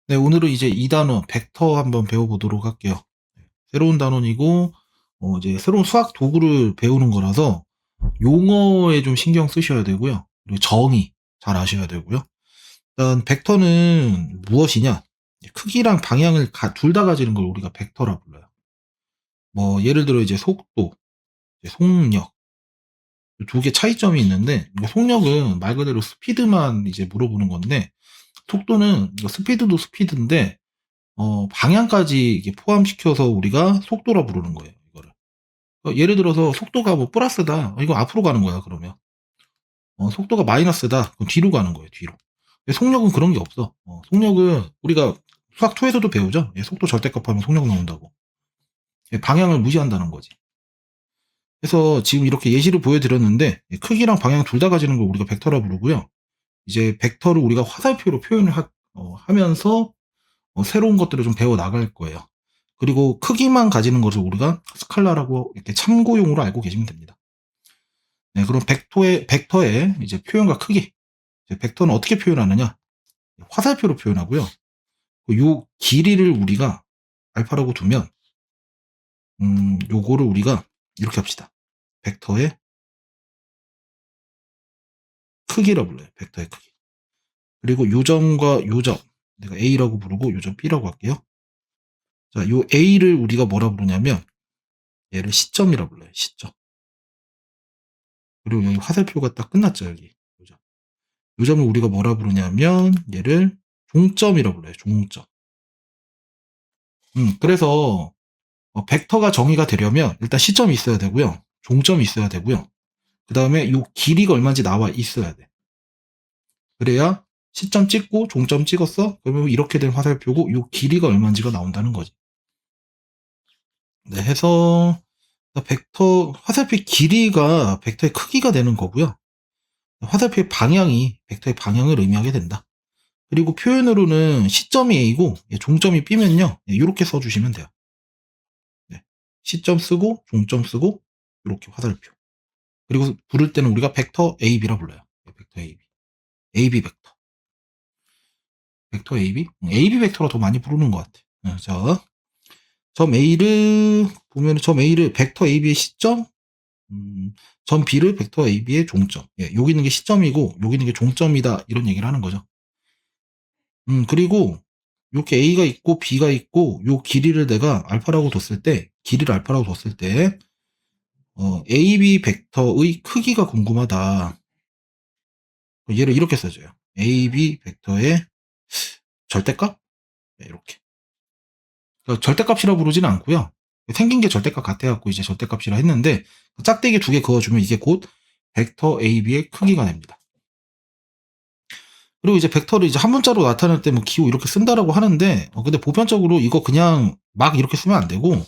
네, 오늘은 이제 2단원 벡터 한번 배워보도록 할게요. 새로운 단원이고, 이제 새로운 수학 도구를 배우는 거라서 용어에 좀 신경 쓰셔야 되고요. 그리고 정의 잘 아셔야 되고요. 일단 벡터는 무엇이냐? 크기랑 방향을 둘 다 가지는 걸 우리가 벡터라 불러요. 뭐 예를 들어 이제 속도, 이제 속력 두 개 차이점이 있는데, 속력은 말 그대로 스피드만 이제 물어보는 건데, 속도는 스피드도 스피드인데 방향까지 이게 포함시켜서 우리가 속도라 부르는 거예요, 이거를. 예를 들어서 속도가 뭐 플러스다. 이거 앞으로 가는 거야, 그러면. 속도가 마이너스다. 그럼 뒤로 가는 거예요, 뒤로. 근데 속력은 그런 게 없어. 속력은 우리가 수학 2에서도 배우죠. 속도 절대값하면 속력 나온다고. 방향을 무시한다는 거지. 그래서 지금 이렇게 예시를 보여드렸는데, 크기랑 방향 둘 다 가지는 걸 우리가 벡터라 부르고요. 이제 벡터를 우리가 화살표로 표현을 하면서 새로운 것들을 좀 배워 나갈 거예요. 그리고 크기만 가지는 것을 우리가 스칼라라고 이렇게 참고용으로 알고 계시면 됩니다. 네, 그럼 벡터의 이제 표현과 크기. 이제 벡터는 어떻게 표현하느냐? 화살표로 표현하고요. 요 길이를 우리가 알파라고 두면, 요거를 우리가 이렇게 합시다. 벡터의 크기라 불러요. 벡터의 크기. 그리고 요 점과 요 점, 내가 A라고 부르고 요 점 B라고 할게요. 자, 요 A를 우리가 뭐라 부르냐면, 얘를 시점이라 불러요. 시점. 그리고 여기 화살표가 딱 끝났죠, 여기. 요 점을 우리가 뭐라 부르냐면 얘를 종점이라 불러요. 종점. 그래서 벡터가 정의가 되려면 일단 시점이 있어야 되고요. 종점이 있어야 되고요. 그 다음에 이 길이가 얼마인지 나와 있어야 돼. 그래야 시점 찍고 종점 찍었어? 그러면 이렇게 된 화살표고 이 길이가 얼마인지가 나온다는 거지. 네, 해서 화살표의 길이가 벡터의 크기가 되는 거고요. 화살표의 방향이 벡터의 방향을 의미하게 된다. 그리고 표현으로는 시점이 A고 종점이 B면요. 이렇게 써주시면 돼요. 네. 시점 쓰고 종점 쓰고 이렇게 화살표. 그리고 부를 때는 우리가 벡터 AB라 불러요. 벡터 AB. AB 벡터. 벡터 AB? AB 벡터가 더 많이 부르는 것 같아. 자, 점 A를 보면 점 A를 벡터 AB의 시점, 점 B를 벡터 AB의 종점. 여기 있는 게 시점이고 여기 있는 게 종점이다. 이런 얘기를 하는 거죠. 그리고 이렇게 A가 있고 B가 있고 요 길이를 내가 알파라고 뒀을 때, 길이를 알파라고 뒀을 때 AB 벡터의 크기가 궁금하다. 얘를 이렇게 써줘요. AB 벡터의 절대값? 네, 이렇게. 그러니까 절대값이라고 부르지는 않고요. 생긴 게 절대값 같아갖고 이제 절대값이라 했는데 짝대기 2개 그어주면 이게 곧 벡터 AB의 크기가 됩니다. 그리고 이제 벡터를 이제 한 문자로 나타낼 때 뭐 기호 이렇게 쓴다라고 하는데 근데 보편적으로 이거 그냥 막 이렇게 쓰면 안 되고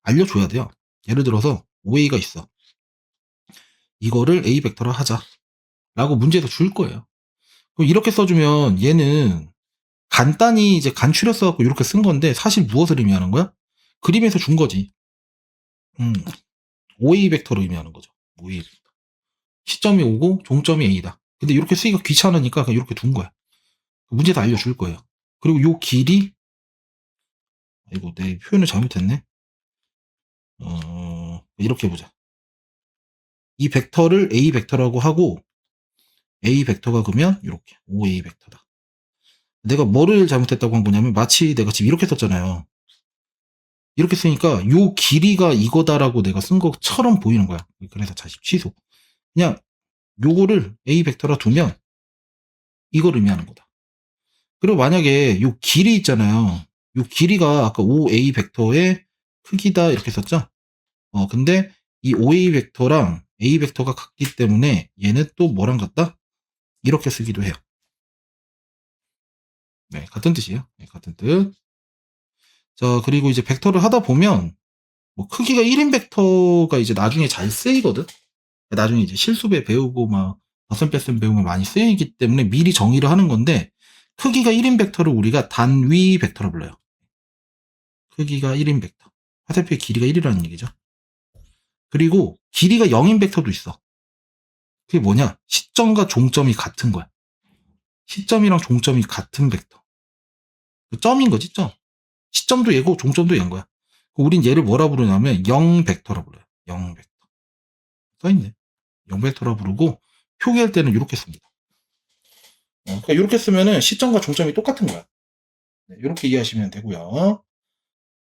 알려줘야 돼요. 예를 들어서 OA가 있어. 이거를 A 벡터로 하자. 라고 문제에서 줄 거예요. 그럼 이렇게 써주면 얘는 간단히 이제 간추려 써갖고 이렇게 쓴 건데 사실 무엇을 의미하는 거야? 그림에서 준 거지. OA 벡터로 의미하는 거죠. OA 벡터. 시점이 오고 종점이 A다. 근데 이렇게 쓰기가 귀찮으니까 그냥 이렇게 둔 거야. 문제에서 알려줄 거예요. 그리고 요 길이, 이거 내 표현을 잘못했네. 이렇게 보자. 이 벡터를 A 벡터라고 하고 A 벡터가 그러면 이렇게 OA 벡터다. 내가 뭐를 잘못했다고 한 거냐면 마치 내가 지금 이렇게 썼잖아요. 이렇게 쓰니까 요 길이가 이거다라고 내가 쓴 것처럼 보이는 거야. 그래서 다시 취소. 그냥 요거를 A 벡터라 두면 이걸 의미하는 거다. 그리고 만약에 요 길이 있잖아요. 요 길이가 아까 OA 벡터의 크기다 이렇게 썼죠? 근데 이 OA 벡터랑 A 벡터가 같기 때문에 얘는 또 뭐랑 같다? 이렇게 쓰기도 해요. 네, 같은 뜻이에요. 네, 같은 뜻. 자, 그리고 이제 벡터를 하다 보면 뭐 크기가 1인 벡터가 이제 나중에 잘 쓰이거든. 나중에 이제 실수배 배우고 막 덧셈 뺄셈 배우면 많이 쓰이기 때문에 미리 정의를 하는 건데 크기가 1인 벡터를 우리가 단위 벡터라 불러요. 크기가 1인 벡터. 화살표의 길이가 1이라는 얘기죠. 그리고 길이가 0인 벡터도 있어. 그게 뭐냐? 시점과 종점이 같은 거야. 시점이랑 종점이 같은 벡터. 그 점인 거지, 점. 시점도 얘고 종점도 얘인 거야. 우린 얘를 뭐라 부르냐면 0벡터라 불러요. 0벡터. 써있네. 0벡터라 부르고 표기할 때는 이렇게 씁니다. 그러니까 이렇게 쓰면은 시점과 종점이 똑같은 거야. 네, 이렇게 이해하시면 되고요.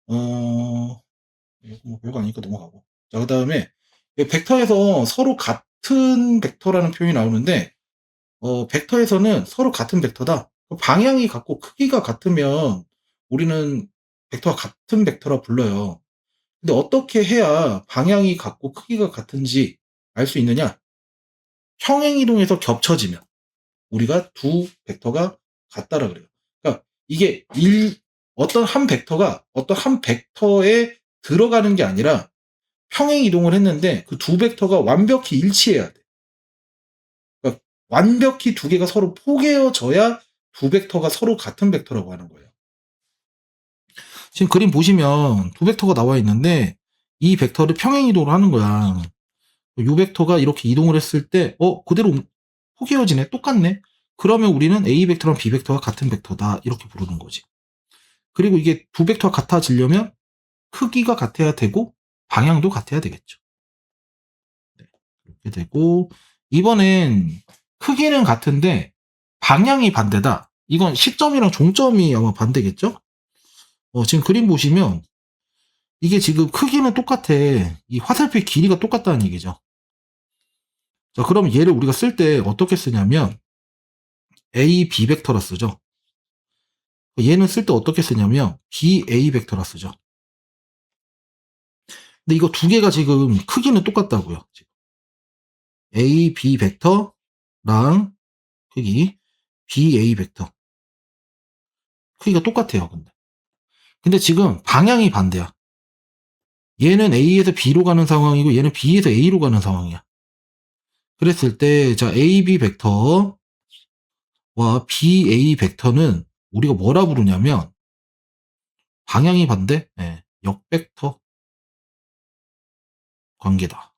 이거 뭐 별거 아니니까 넘어가고. 자, 그 다음에 벡터에서 서로 같은 벡터라는 표현이 나오는데, 벡터에서는 서로 같은 벡터다. 방향이 같고 크기가 같으면 우리는 벡터가 같은 벡터라 불러요. 근데 어떻게 해야 방향이 같고 크기가 같은지 알 수 있느냐? 평행이동에서 겹쳐지면 우리가 두 벡터가 같다라 그래요. 그러니까 이게 어떤 한 벡터에 들어가는 게 아니라 평행 이동을 했는데 그 두 벡터가 완벽히 일치해야 돼. 그러니까 완벽히 두 개가 서로 포개어져야 두 벡터가 서로 같은 벡터라고 하는 거예요. 지금 그림 보시면 두 벡터가 나와 있는데 이 벡터를 평행 이동을 하는 거야. 이 벡터가 이렇게 이동을 했을 때 그대로 포개어지네. 똑같네. 그러면 우리는 A 벡터랑 B 벡터가 같은 벡터다. 이렇게 부르는 거지. 그리고 이게 두 벡터가 같아지려면 크기가 같아야 되고 방향도 같아야 되겠죠. 네, 이렇게 되고 이번엔 크기는 같은데 방향이 반대다. 이건 시점이랑 종점이 아마 반대겠죠? 지금 그림 보시면 이게 지금 크기는 똑같아. 이 화살표의 길이가 똑같다는 얘기죠. 자, 그럼 얘를 우리가 쓸 때 어떻게 쓰냐면 A, B 벡터라 쓰죠. 얘는 쓸 때 어떻게 쓰냐면 B, A 벡터라 쓰죠. 근데 이거 두 개가 지금 크기는 똑같다고요. A, B 벡터랑 크기 B, A 벡터 크기가 똑같아요. 근데 지금 방향이 반대야. 얘는 A에서 B로 가는 상황이고 얘는 B에서 A로 가는 상황이야. 그랬을 때 자 A, B 벡터와 B, A 벡터는 우리가 뭐라 부르냐면 방향이 반대 역벡터 관계다.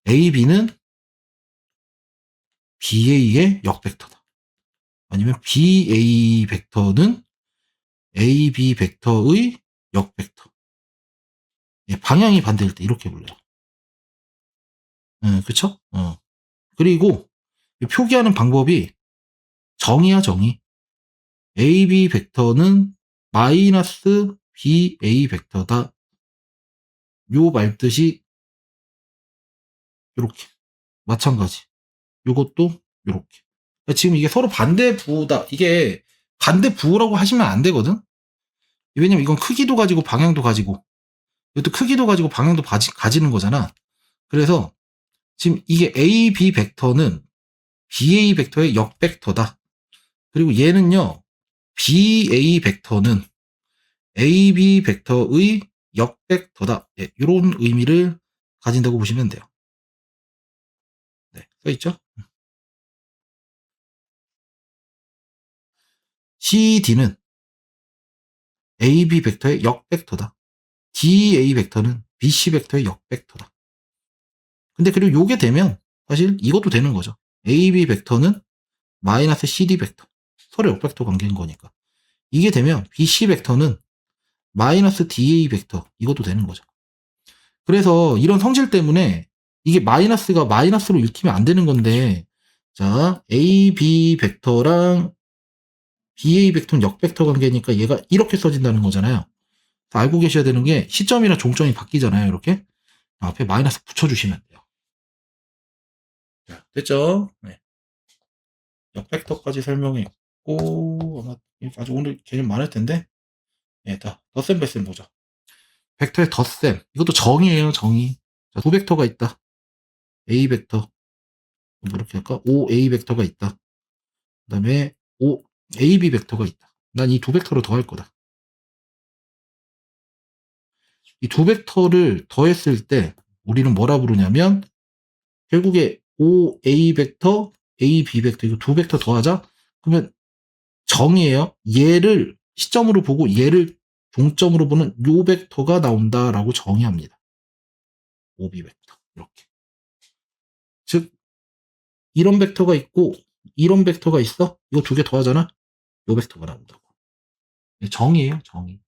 A, B는 BA의 역벡터다. 아니면 BA 벡터는 AB 벡터의 역벡터. 방향이 반대일 때 이렇게 불러요. 그쵸? 그리고 표기하는 방법이 정의야, 정의. AB 벡터는 마이너스 BA 벡터다. 요 말뜻이 요렇게. 마찬가지. 요것도 요렇게. 지금 이게 서로 반대부호다. 이게 반대부호라고 하시면 안 되거든? 왜냐면 이건 크기도 가지고 방향도 가지고 이것도 크기도 가지고 방향도 가지는 거잖아. 그래서 지금 이게 AB 벡터는 BA 벡터의 역벡터다. 그리고 얘는요. BA 벡터는 AB 벡터의 역벡터다. 이런 의미를 가진다고 보시면 돼요. 네, 써있죠? CD는 AB 벡터의 역벡터다. DA 벡터는 BC 벡터의 역벡터다. 근데 그리고 요게 되면 사실 이것도 되는 거죠. AB 벡터는 마이너스 CD 벡터. 서로 역벡터 관계인 거니까. 이게 되면 BC 벡터는 마이너스 DA 벡터. 이것도 되는 거죠. 그래서 이런 성질 때문에 이게 마이너스가 마이너스로 읽히면 안 되는 건데 자 AB 벡터랑 BA 벡터는 역벡터 관계니까 얘가 이렇게 써진다는 거잖아요. 알고 계셔야 되는 게 시점이랑 종점이 바뀌잖아요. 이렇게 앞에 마이너스 붙여주시면 돼요. 자, 됐죠? 네. 역벡터까지 설명했고 아마 아주 오늘 개념 많을 텐데 덧셈 배셈 보자. 벡터의 덧셈 이것도 정의예요. 정의. 자, 두 벡터가 있다. A 벡터 이렇게 할까? OA 벡터가 있다. 그 다음에 AB 벡터가 있다. 난 이 두 벡터를 더할 거다. 이 두 벡터를 더했을 때 우리는 뭐라 부르냐면 결국에 OA 벡터, AB 벡터 이거 두 벡터 더하자. 그러면 정의예요. 얘를 시점으로 보고 얘를 종점으로 보는 요 벡터가 나온다라고 정의합니다. OB 벡터 이렇게. 즉 이런 벡터가 있고 이런 벡터가 있어. 이거 두 개 더하잖아. 요 벡터가 나온다고. 정의예요, 정의.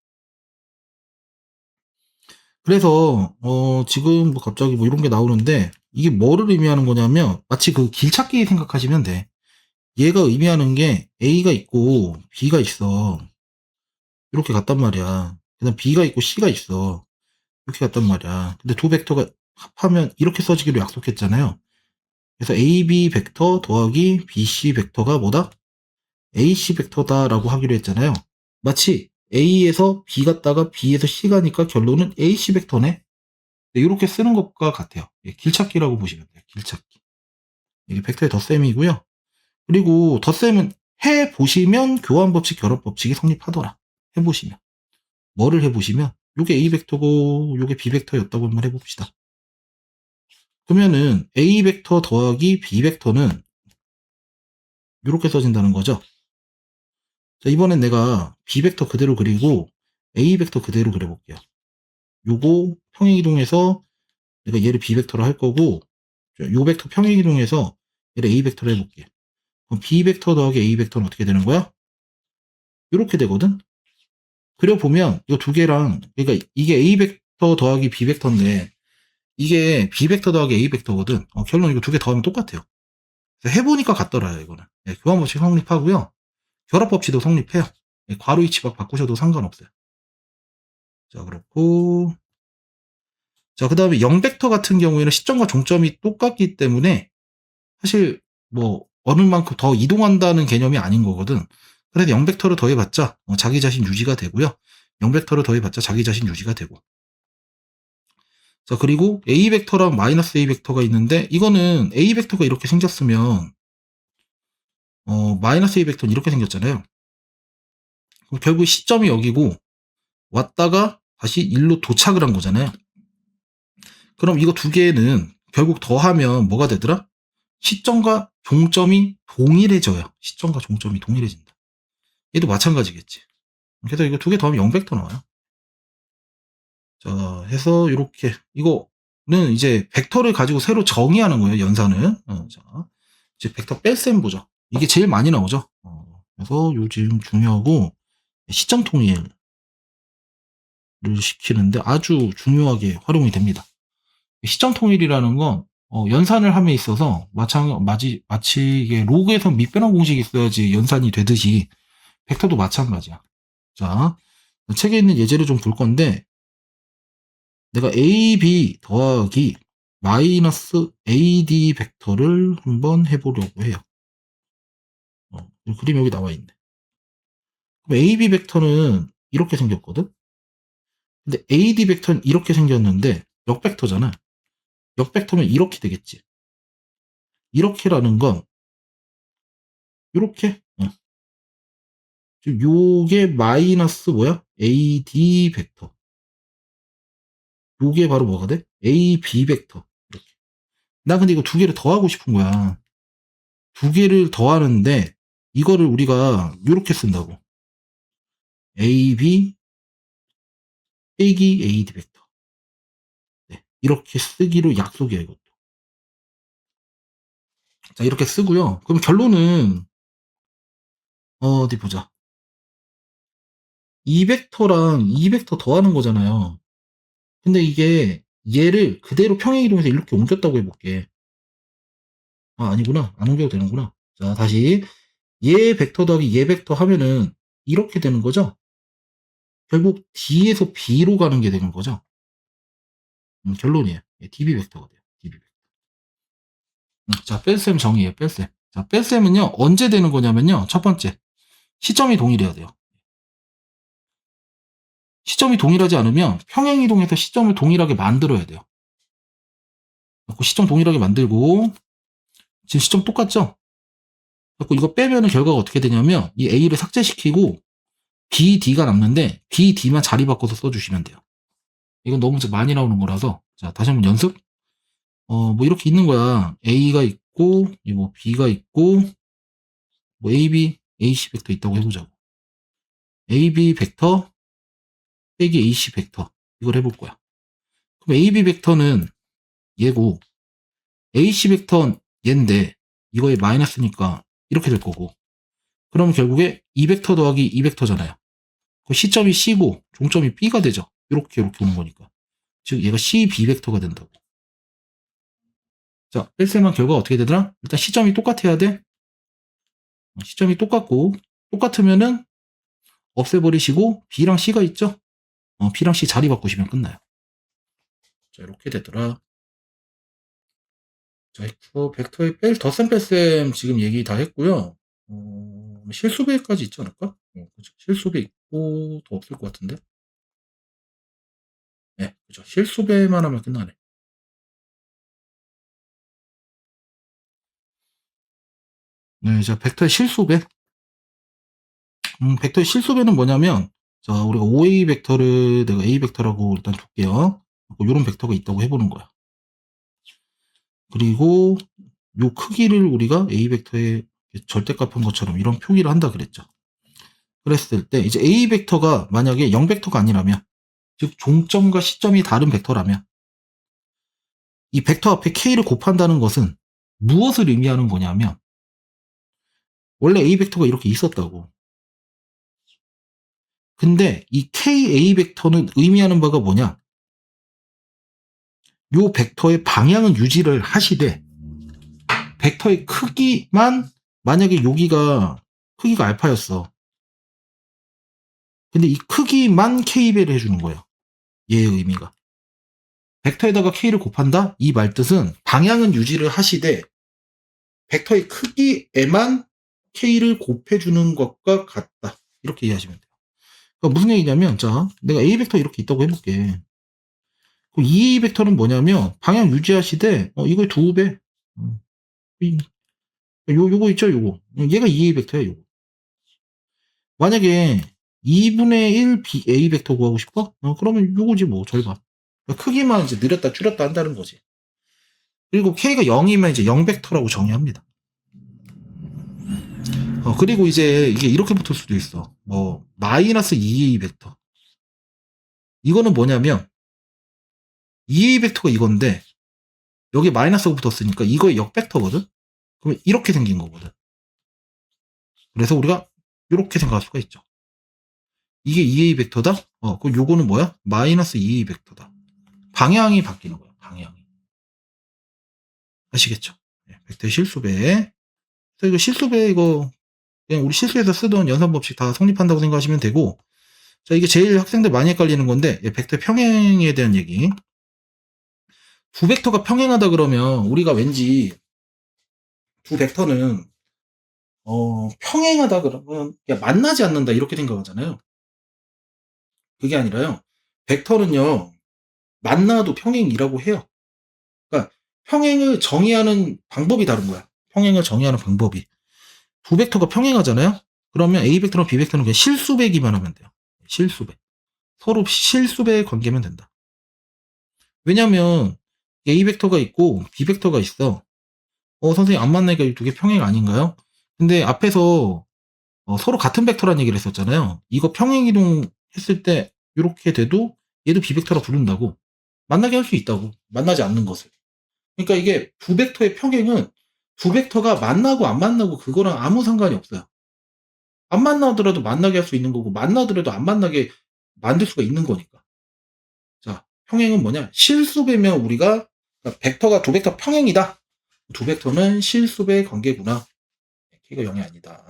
그래서 지금 뭐 갑자기 뭐 이런 게 나오는데 이게 뭐를 의미하는 거냐면 마치 그 길찾기 생각하시면 돼. 얘가 의미하는 게 A가 있고 B가 있어. 이렇게 갔단 말이야. 그다음 B가 있고 C가 있어. 이렇게 갔단 말이야. 근데 두 벡터가 합하면 이렇게 써지기로 약속했잖아요. 그래서 AB 벡터 더하기 BC 벡터가 뭐다? AC 벡터다라고 하기로 했잖아요. 마치 A에서 B 갔다가 B에서 C 가니까 결론은 AC 벡터네. 이렇게 쓰는 것과 같아요. 길찾기라고 보시면 돼요. 길찾기. 이게 벡터의 덧셈이고요. 그리고 덧셈은 해보시면 교환법칙, 결합법칙이 성립하더라. 해보시면. 뭐를 해보시면 요게 A 벡터고 요게 B 벡터였다고 한번 해봅시다. 그러면은 A 벡터 더하기 B 벡터는 이렇게 써진다는 거죠. 자, 이번엔 내가 B 벡터 그대로 그리고 A 벡터 그대로 그려볼게요. 요거 평행이동해서 내가 얘를 B 벡터로 할 거고 요 벡터 평행이동해서 얘를 A 벡터로 해볼게. 그럼 B 벡터 더하기 A 벡터는 어떻게 되는 거야? 이렇게 되거든? 그려보면 이 두 개랑 그러니까 이게 A 벡터 더하기 B 벡터인데 이게 B 벡터 더하기 A 벡터거든. 결론 이거 두 개 더하면 똑같아요. 그래서 해보니까 같더라요 이거는. 교환법칙 성립하고요. 결합법칙도 성립해요. 괄호 위치 바꾸셔도 상관없어요. 자, 그렇고 자, 그 다음에 0벡터 같은 경우에는 시점과 종점이 똑같기 때문에 사실 뭐 어느 만큼 더 이동한다는 개념이 아닌 거거든. 그래서 0벡터를 더해봤자 자기 자신 유지가 되고요. 0벡터를 더해봤자 자기 자신 유지가 되고. 자, 그리고 A 벡터랑 마이너스 A 벡터가 있는데 이거는 A 벡터가 이렇게 생겼으면 마이너스 A 벡터는 이렇게 생겼잖아요. 그럼 결국 시점이 여기고 왔다가 다시 일로 도착을 한 거잖아요. 그럼 이거 두 개는 결국 더하면 뭐가 되더라? 시점과 종점이 동일해져요. 시점과 종점이 동일해진다. 얘도 마찬가지겠지. 그래서 이거 두 개 더하면 0벡터 나와요. 자, 해서 이렇게 이거는 이제 벡터를 가지고 새로 정의하는 거예요. 연산을. 자, 이제 벡터 뺄셈 보죠. 이게 제일 많이 나오죠. 그래서 요즘 중요하고 시점 통일을 시키는데 아주 중요하게 활용이 됩니다. 시점 통일이라는 건 연산을 함에 있어서 마치 이게 로그에서 밑변환 공식이 있어야지 연산이 되듯이 벡터도 마찬가지야. 자, 책에 있는 예제를 좀 볼 건데 내가 AB 더하기 마이너스 AD 벡터를 한번 해보려고 해요. 그림 여기 나와 있네. 그럼 AB 벡터는 이렇게 생겼거든? 근데 AD 벡터는 이렇게 생겼는데 역벡터잖아. 역벡터면 이렇게 되겠지. 이렇게라는 건 이렇게 요게 마이너스 뭐야? AD 벡터. 요게 바로 뭐가 돼? AB 벡터. 이렇게. 나 근데 이거 두 개를 더하고 싶은 거야. 두 개를 더하는데 이거를 우리가 이렇게 쓴다고. AB 빼기 AD 벡터. 네, 이렇게 쓰기로 약속이에요, 이것도. 자, 이렇게 쓰고요. 그럼 결론은 어디 보자. 이 벡터랑 이 벡터 더하는 거잖아요. 근데 이게 얘를 그대로 평행이동해서 이렇게 옮겼다고 해볼게. 아니구나. 안 옮겨도 되는구나. 자, 다시 얘 벡터 더하기 얘 벡터 하면은 이렇게 되는 거죠. 결국 D에서 B로 가는 게 되는 거죠. 결론이에요. DB 벡터가 돼요. DB 벡터. 자, 뺄셈 정의예요. 뺄셈. 자, 뺄셈은요. 언제 되는 거냐면요. 첫 번째. 시점이 동일해야 돼요. 시점이 동일하지 않으면 평행이동해서 시점을 동일하게 만들어야 돼요. 시점 동일하게 만들고 지금 시점 똑같죠? 그래서 이거 빼면은 결과가 어떻게 되냐면 이 A를 삭제시키고 BD가 남는데 BD만 자리 바꿔서 써주시면 돼요. 이건 너무 많이 나오는 거라서 자, 다시 한번 연습. 뭐 이렇게 있는 거야. A가 있고 뭐 B가 있고 뭐 AB, AC 벡터 있다고 해보자고. AB 벡터 빼기 AC 벡터 이걸 해볼 거야. 그럼 AB 벡터는 얘고 AC 벡터는 얘인데 이거에 마이너스니까 이렇게 될 거고 그럼 결국에 2벡터 더하기 2벡터잖아요. 그 시점이 C고 종점이 B가 되죠. 이렇게 오는 거니까. 즉 얘가 C, B 벡터가 된다고. 자, 뺄셈한 결과가 어떻게 되더라? 일단 시점이 똑같아야 돼. 시점이 똑같고 똑같으면은 없애버리시고 B랑 C가 있죠? B랑 C 자리 바꾸시면 끝나요. 자, 이렇게 되더라. 자, 벡터의 덧셈 뺄셈 지금 얘기 다 했고요. 실수배까지 있지 않을까? 그렇죠. 실수배 있고 더 없을 것 같은데. 네, 그죠. 실수배만 하면 끝나네. 네, 자, 벡터의 실수배. 벡터의 실수배는 뭐냐면, 자, 우리가 OA 벡터를 내가 A 벡터라고 일단 둘게요. 이런 벡터가 있다고 해보는 거야. 그리고 요 크기를 우리가 A 벡터의 절대값한 것처럼 이런 표기를 한다 그랬죠. 그랬을 때 이제 A 벡터가 만약에 0 벡터가 아니라면, 즉 종점과 시점이 다른 벡터라면 이 벡터 앞에 K를 곱한다는 것은 무엇을 의미하는 거냐면, 원래 A 벡터가 이렇게 있었다고. 근데 이 KA 벡터는 의미하는 바가 뭐냐? 요 벡터의 방향은 유지를 하시되 벡터의 크기만, 만약에 여기가 크기가 알파였어. 근데 이 크기만 K배를 해주는 거예요. 얘의 의미가. 벡터에다가 K를 곱한다? 이 말뜻은 방향은 유지를 하시되 벡터의 크기에만 K를 곱해주는 것과 같다. 이렇게 이해하시면 돼요. 그러니까 무슨 얘기냐면, 자, 내가 A 벡터 이렇게 있다고 해볼게. 그럼 이 A 벡터는 뭐냐면 방향 유지하시되 이거의 2배. 요거 있죠, 요거. 얘가 2A 벡터야, 요거. 만약에 2분의 1 A 벡터 구하고 싶어? 그러면 요거지, 뭐, 절반. 그러니까 크기만 이제 늘렸다, 줄였다 한다는 거지. 그리고 K가 0이면 이제 0 벡터라고 정의합니다. 그리고 이제 이게 이렇게 붙을 수도 있어. 뭐, 마이너스 2A 벡터. 이거는 뭐냐면, 2A 벡터가 이건데, 여기 마이너스가 붙었으니까 이거의 역벡터거든? 그러면 이렇게 생긴 거거든. 그래서 우리가 이렇게 생각할 수가 있죠. 이게 2A 벡터다? 그럼 요거는 뭐야? 마이너스 2A 벡터다. 방향이 바뀌는 거야, 방향이. 아시겠죠? 네, 벡터의 실수배. 그래서 이거 실수배, 이거, 그냥 우리 실수에서 쓰던 연산법칙 다 성립한다고 생각하시면 되고, 자, 이게 제일 학생들 많이 헷갈리는 건데, 벡터 평행에 대한 얘기. 두 벡터가 평행하다 그러면, 우리가 왠지, 두 벡터는, 평행하다 그러면, 만나지 않는다, 이렇게 생각하잖아요. 그게 아니라요. 벡터는요, 만나도 평행이라고 해요. 그러니까 평행을 정의하는 방법이 다른 거야. 평행을 정의하는 방법이. 두 벡터가 평행하잖아요. 그러면 A 벡터랑 B 벡터는 그냥 실수배기만 하면 돼요. 실수배. 서로 실수배의 관계면 된다. 왜냐면 A 벡터가 있고 B 벡터가 있어. 선생님 안 만나니까 이 두 개 평행 아닌가요? 근데 앞에서 서로 같은 벡터라는 얘기를 했었잖아요. 이거 평행 이동 했을 때 이렇게 돼도 얘도 B 벡터라 부른다고. 만나게 할 수 있다고. 만나지 않는 것을. 그러니까 이게 두 벡터의 평행은 두 벡터가 만나고 안 만나고 그거랑 아무 상관이 없어요. 안 만나더라도 만나게 할 수 있는 거고 만나더라도 안 만나게 만들 수가 있는 거니까. 자, 평행은 뭐냐? 실수배면 우리가, 그러니까 벡터가 두 벡터 평행이다. 두 벡터는 실수배 관계구나. K가 0이 아니다.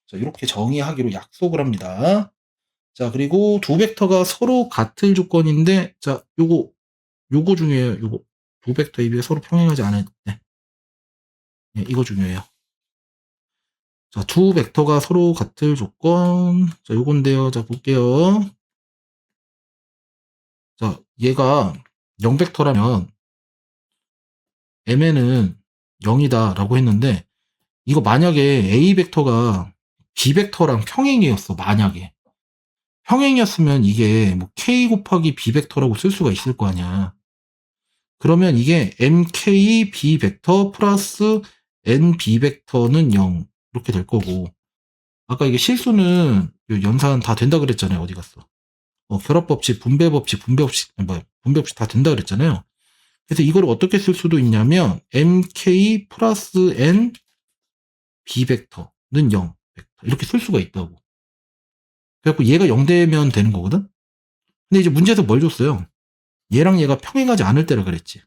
자, 이렇게 정의하기로 약속을 합니다. 자, 그리고 두 벡터가 서로 같을 조건인데, 자, 요거 중요해요. 요거. 두 벡터 A, B가 서로 평행하지 않을 때. 네, 이거 중요해요. 자, 두 벡터가 서로 같을 조건. 자, 요건데요. 자, 볼게요. 자, 얘가 0벡터라면 mn은 0이다 라고 했는데, 이거 만약에 A 벡터가 B 벡터랑 평행이었어. 만약에. 평행이었으면 이게 뭐 K 곱하기 B 벡터라고 쓸 수가 있을 거 아니야. 그러면 이게 MK B 벡터 플러스 NB 벡터는 0 이렇게 될 거고, 아까 이게 실수는 연산 다 된다 그랬잖아요. 어디 갔어? 결합법칙, 분배법칙 다 된다 그랬잖아요. 그래서 이걸 어떻게 쓸 수도 있냐면 MK 플러스 N B 벡터는 0 벡터 이렇게 쓸 수가 있다고. 그래갖고 얘가 0되면 되는 거거든? 근데 이제 문제에서 뭘 줬어요? 얘랑 얘가 평행하지 않을 때라 그랬지.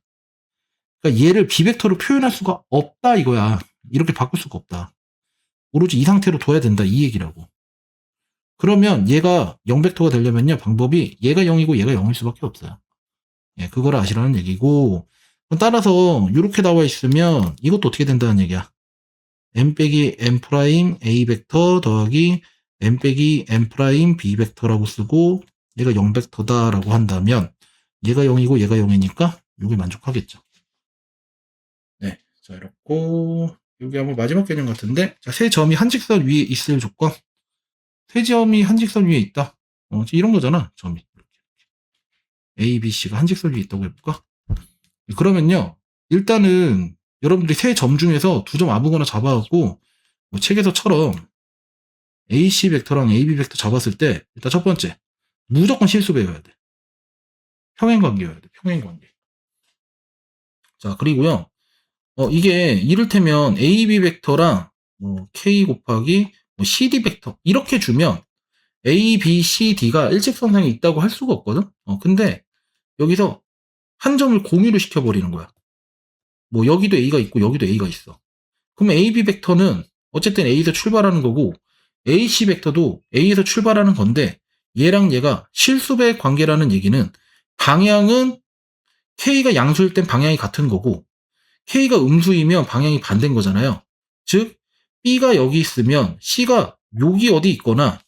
그러니까 얘를 비벡터로 표현할 수가 없다 이거야. 이렇게 바꿀 수가 없다. 오로지 이 상태로 둬야 된다 이 얘기라고. 그러면 얘가 0벡터가 되려면요. 방법이 얘가 0이고 얘가 0일 수밖에 없어요. 예, 그걸 아시라는 얘기고, 따라서 이렇게 나와 있으면 이것도 어떻게 된다는 얘기야. m 빼기 m 프라임 a 벡터 더하기 m 빼기 m 프라임 b 벡터라고 쓰고 얘가 0벡터다라고 한다면 얘가 0이고 얘가 0이니까 이게 만족하겠죠. 네, 자 이렇고 여기 한번 마지막 개념 같은데, 자, 세 점이 한 직선 위에 있을 조건. 세 점이 한 직선 위에 있다. 이런 거잖아. 점이 A, B, C가 한 직선 위에 있다고 해볼까? 그러면요, 일단은 여러분들이 세 점 중에서 두 점 아무거나 잡아갖고 뭐 책에서처럼 AC 벡터랑 AB 벡터 잡았을 때 일단 첫 번째 무조건 실수 배워야 돼. 평행관계여야 돼. 평행관계. 자, 그리고요, 이게 이를테면 AB 벡터랑 K 곱하기 CD 벡터 이렇게 주면 A, B, C, D가 일직선상에 있다고 할 수가 없거든. 근데 여기서 한 점을 공유를 시켜버리는 거야. 뭐 여기도 A가 있고 여기도 A가 있어. 그러면 AB 벡터는 어쨌든 A에서 출발하는 거고 AC 벡터도 A에서 출발하는 건데 얘랑 얘가 실수배 관계라는 얘기는 방향은 K가 양수일 땐 방향이 같은 거고 K가 음수이면 방향이 반대인 거잖아요. 즉 B가 여기 있으면 C가 여기 어디 있거나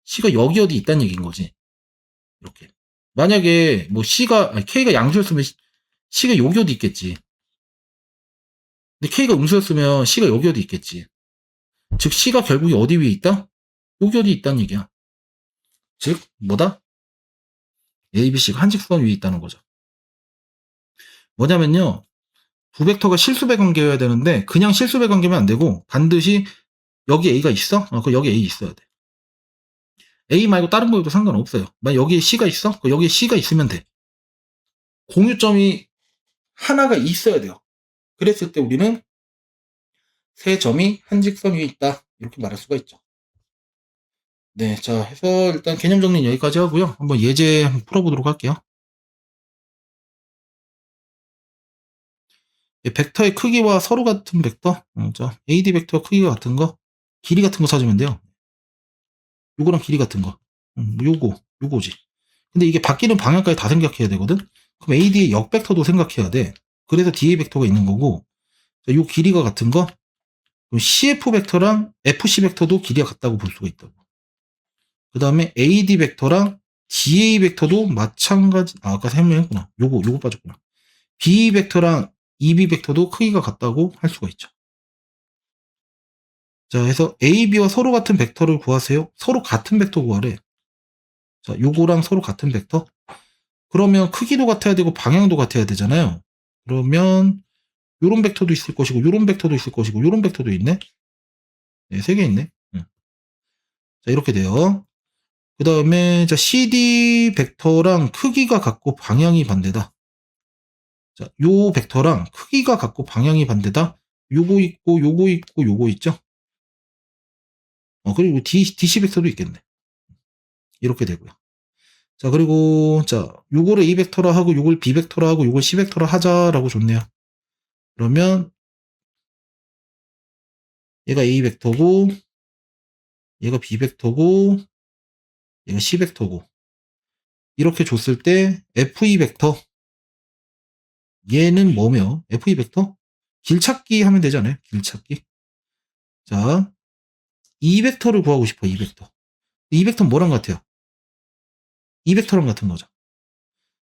C가 여기 어디 있다는 얘기인 거지. 이렇게. 만약에 뭐 K가 양수였으면 C가 여기 어디 있겠지. 근데 K가 음수였으면 C가 여기 어디 있겠지. 즉 C가 결국에 어디 위에 있다? 여기 어디 있다는 얘기야. 즉 뭐다? A, B, C가 한 직선 위에 있다는 거죠. 뭐냐면요, 두 벡터가 실수배 관계여야 되는데 그냥 실수배 관계면 안 되고 반드시 여기 A가 있어? 그 여기 A 있어야 돼. A 말고 다른 거에도 상관없어요. 만약 여기에 C가 있어? 여기에 C가 있으면 돼. 공유점이 하나가 있어야 돼요. 그랬을 때 우리는 세 점이 한 직선 위에 있다. 이렇게 말할 수가 있죠. 네, 자, 해서 일단 개념 정리는 여기까지 하고요. 한번 예제 한번 풀어보도록 할게요. 벡터의 크기와 서로 같은 벡터, 자, AD 벡터 크기가 같은 거, 길이 같은 거 찾으면 돼요. 요거랑 길이 같은 거, 요거지. 근데 이게 바뀌는 방향까지 다 생각해야 되거든? 그럼 AD의 역벡터도 생각해야 돼. 그래서 DA 벡터가 있는 거고, 자, 요 길이가 같은 거, 그럼 CF 벡터랑 FC 벡터도 길이가 같다고 볼 수가 있다고. 그 다음에 AD 벡터랑 DA 벡터도 마찬가지, 아까 설명했구나. 요거 빠졌구나. B 벡터랑 EB 벡터도 크기가 같다고 할 수가 있죠. 자, 해서 A, B와 서로 같은 벡터를 구하세요. 서로 같은 벡터 구하래. 자, 요거랑 서로 같은 벡터. 그러면 크기도 같아야 되고 방향도 같아야 되잖아요. 그러면 요런 벡터도 있을 것이고 요런 벡터도 있을 것이고 요런 벡터도 있네. 네, 3개 있네. 자, 이렇게 돼요. 그 다음에 자, CD 벡터랑 크기가 같고 방향이 반대다. 자, 요 벡터랑 크기가 같고 방향이 반대다. 요거 있고 요거 있고 요거 있죠. 그리고 DC 벡터도 있겠네. 이렇게 되고요. 자, 그리고 자, 요거를 A 벡터라 하고 요걸 B 벡터라 하고 요걸 C 벡터라 하자라고 줬네요. 그러면 얘가 A 벡터고 얘가 B 벡터고 얘가 C 벡터고 이렇게 줬을 때 FE 벡터 얘는 뭐며 FE 벡터 길찾기 하면 되잖아요. 길찾기. 자, E 벡터를 구하고 싶어. E 벡터. E 벡터는 뭐랑 같아요? E 벡터랑 같은 거죠.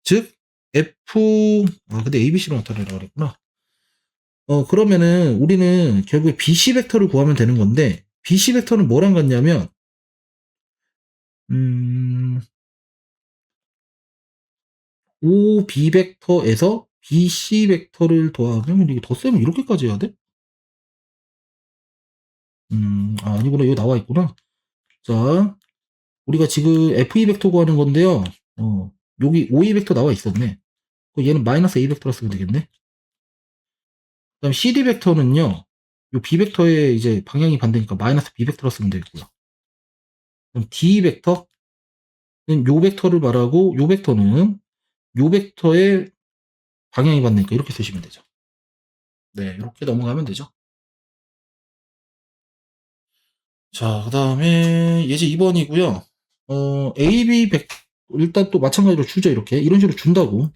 즉 근데 ABC로 나타내라고 그랬구나. 그러면은 우리는 결국에 BC 벡터를 구하면 되는 건데 BC 벡터는 뭐랑 같냐면 OB 벡터에서 BC 벡터를 더하면 이게 덧셈을 이렇게까지 해야 돼? 아니구나. 여기 나와 있구나. 자, 우리가 지금 FE 벡터 구하는 건데요. 여기 OE 벡터 나와 있었네. 얘는 마이너스 A 벡터라 쓰면 되겠네. 그다음 CD 벡터는요. 요 B 벡터의 이제 방향이 반대니까 마이너스 B 벡터라 쓰면 되겠고요. 그럼 D 벡터는 요 벡터를 말하고 요 벡터는 요 벡터의 방향이 받으니까 이렇게 쓰시면 되죠. 네, 이렇게 넘어가면 되죠. 자, 그 다음에 예제 2번이고요. AB 일단 또 마찬가지로 주죠. 이렇게 이런 식으로 준다고.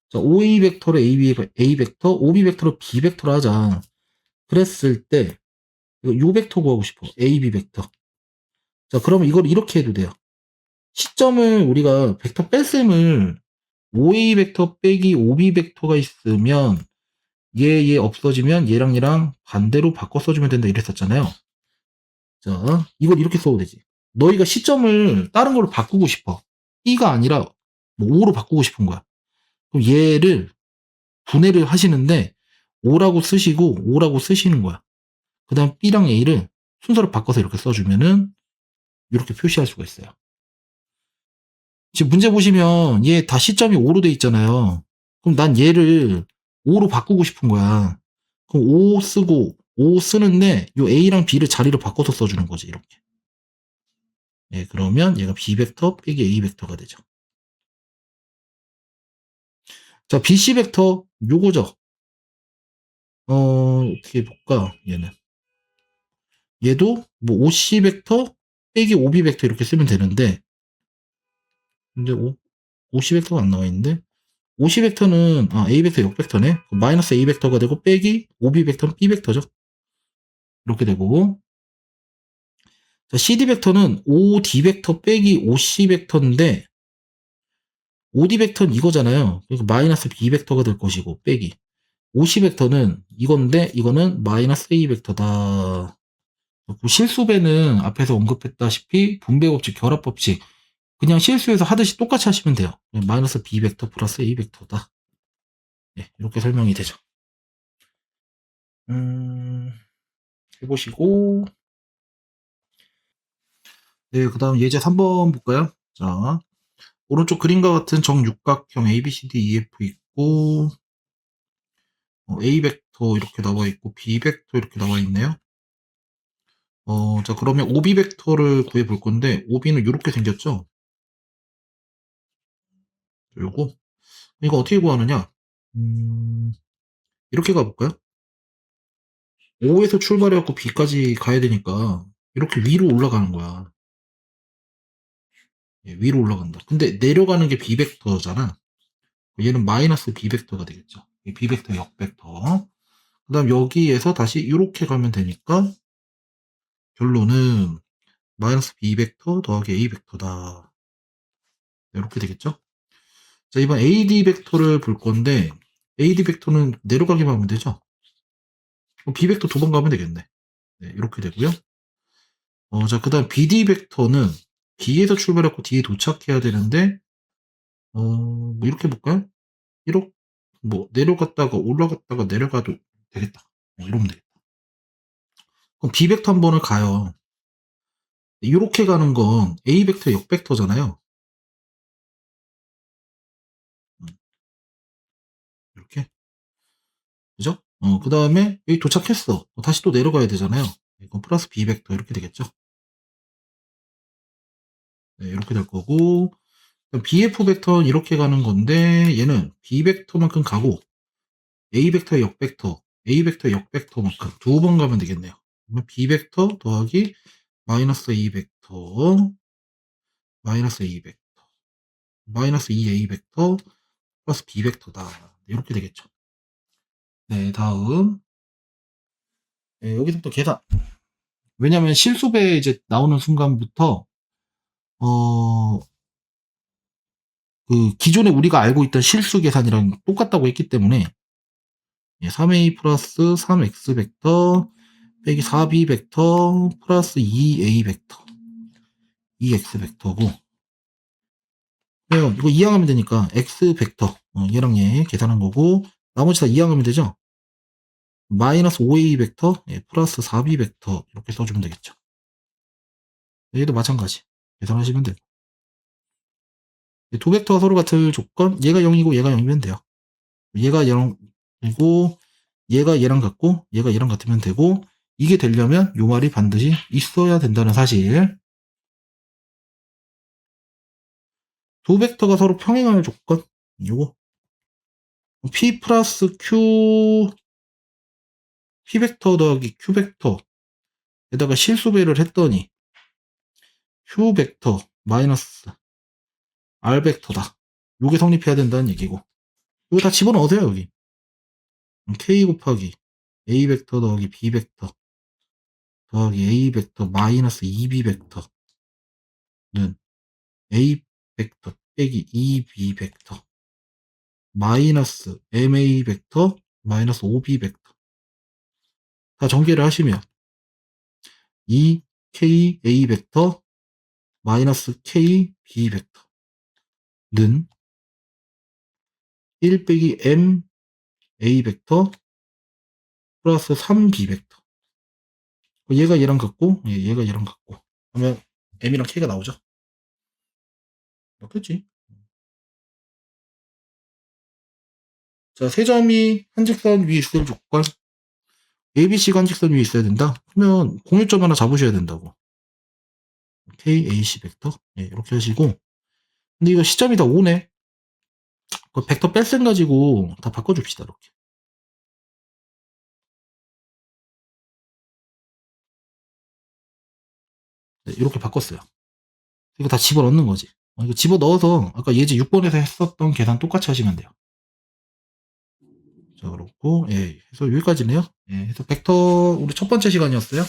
자, OA 벡터를 A 벡터, OB 벡터를 B 벡터로 하자. 그랬을 때 요 벡터 구하고 싶어. AB 벡터. 자, 그러면 이걸 이렇게 해도 돼요. 시점을 우리가 벡터 뺄셈을 OA 벡터 빼기 OB 벡터가 있으면 얘 없어지면 얘랑 반대로 바꿔 써주면 된다 이랬었잖아요. 자, 이걸 이렇게 써도 되지. 너희가 시점을 다른 걸로 바꾸고 싶어. B가 아니라 뭐 O로 바꾸고 싶은 거야. 그럼 얘를 분해를 하시는데 O라고 쓰시는 거야. 그 다음 B랑 A를 순서를 바꿔서 이렇게 써주면은 이렇게 표시할 수가 있어요. 지금 문제 보시면 얘 다 시점이 5로 돼 있잖아요. 그럼 난 얘를 5로 바꾸고 싶은 거야. 그럼 5 쓰는데 요 A랑 B를 자리를 바꿔서 써주는 거지 이렇게. 예, 그러면 얘가 B 벡터 빼기 A 벡터가 되죠. 자, BC 벡터 요거죠. 어떻게 볼까 얘는. 얘도 뭐 OC 벡터 빼기 OB 벡터 이렇게 쓰면 되는데 근데 OC 벡터가 안 나와 있는데 OC 벡터는 A 벡터 역 벡터네. 마이너스 A 벡터가 되고 빼기 OB 벡터는 B 벡터죠. 이렇게 되고 자, CD 벡터는 OD 벡터 빼기 OC 벡터인데 OD 벡터는 이거잖아요. 그러니까 마이너스 B 벡터가 될 것이고 빼기 OC 벡터는 이건데 이거는 마이너스 A 벡터다. 실수배는 앞에서 언급했다시피 분배 법칙, 결합 법칙 그냥 실수해서 하듯이 똑같이 하시면 돼요. 마이너스 B 벡터 플러스 A 벡터다. 네, 이렇게 설명이 되죠. 해보시고 네, 그 다음 예제 3번 볼까요? 자, 오른쪽 그림과 같은 정육각형 ABCDEF 있고 A 벡터 이렇게 나와 있고 B 벡터 이렇게 나와 있네요. 자, 그러면 OB 벡터를 구해 볼 건데 OB는 이렇게 생겼죠? 요거 이거 어떻게 구하느냐? 이렇게 가볼까요? O에서 출발해갖고 B까지 가야 되니까 이렇게 위로 올라가는 거야. 예, 위로 올라간다. 근데 내려가는 게 B 벡터잖아. 얘는 마이너스 B 벡터가 되겠죠. B 벡터 역 벡터. 그 다음 여기에서 다시 이렇게 가면 되니까 결론은 마이너스 B 벡터 더하기 A 벡터다. 이렇게 되겠죠. 자, 이번 AD 벡터를 볼 건데 AD 벡터는 내려가기만 하면 되죠. B 벡터 두 번 가면 되겠네. 네, 이렇게 되고요. 자, 그 다음 BD 벡터는 B에서 출발했고 D에 도착해야 되는데 뭐 이렇게 볼까요? 이렇게 뭐 내려갔다가 올라갔다가 내려가도 되겠다. 이러면 되겠다. 그럼 B 벡터 한 번을 가요. 이렇게 가는 건 A 벡터 역 벡터잖아요. 이렇게. 그죠? 그 다음에 여기 도착했어. 다시 또 내려가야 되잖아요. 이건 플러스 B 벡터 이렇게 되겠죠? 네, 이렇게 될 거고 BF 벡터는 이렇게 가는 건데 얘는 B 벡터만큼 가고 A 벡터 역 벡터 A 벡터 역 벡터만큼 두 번 가면 되겠네요. 그러면 B 벡터 더하기 마이너스 A 벡터 마이너스 A 벡터 마이너스 2A 벡터 플러스 B 벡터다. 이렇게 되겠죠. 네, 다음 네, 여기서부터 계산. 왜냐면 실수배 이제 나오는 순간부터 그 기존에 우리가 알고 있던 실수 계산이랑 똑같다고 했기 때문에 3A 플러스 3X 벡터 빼기 4B 벡터 플러스 2A 벡터 2X 벡터고 이거 이항하면 되니까 X 벡터 얘랑 얘 계산한 거고 나머지 다 이항하면 되죠. 마이너스 5A 벡터 플러스 4B 벡터 이렇게 써주면 되겠죠. 얘도 마찬가지 계산하시면 돼요. 두 벡터가 서로 같을 조건 얘가 0이고 얘가 0이면 돼요. 얘가 0이고 얘가 얘랑 같고 얘가 얘랑 같으면 되고 이게 되려면 요 말이 반드시 있어야 된다는 사실 두 벡터가 서로 평행할 조건. 요거. P 플러스 Q, P 벡터 더하기 Q 벡터에다가 실수배를 했더니 Q 벡터 마이너스 R 벡터다. 요게 성립해야 된다는 얘기고. 이거 다 집어넣으세요, 여기. K 곱하기 A 벡터 더하기 B 벡터 더하기 A 벡터 마이너스 2B 벡터는 A 벡터 빼기 2B 벡터 마이너스 MA 벡터 마이너스 5B 벡터 다 전개를 하시면 2KA 벡터 마이너스 KB 벡터는 1 빼기 MA 벡터 플러스 3B 벡터. 얘가 얘랑 같고 얘가 얘랑 같고 그러면 M이랑 K가 나오죠. 맞겠지? 자, 세 점이 한 직선 위에 있을 조건 ABC가 한 직선 위에 있어야 된다. 그러면 공유점 하나 잡으셔야 된다고. KAC 벡터 이렇게 하시고 근데 이거 시점이 다 5네. 그 벡터 뺄셈 가지고 다 바꿔줍시다. 이렇게. 네, 이렇게 바꿨어요. 이거 다 집어넣는 거지. 이거 집어넣어서 아까 예제 6번에서 했었던 계산 똑같이 하시면 돼요. 자, 그렇고 해서 여기까지네요. 해서 벡터 우리 첫 번째 시간이었어요.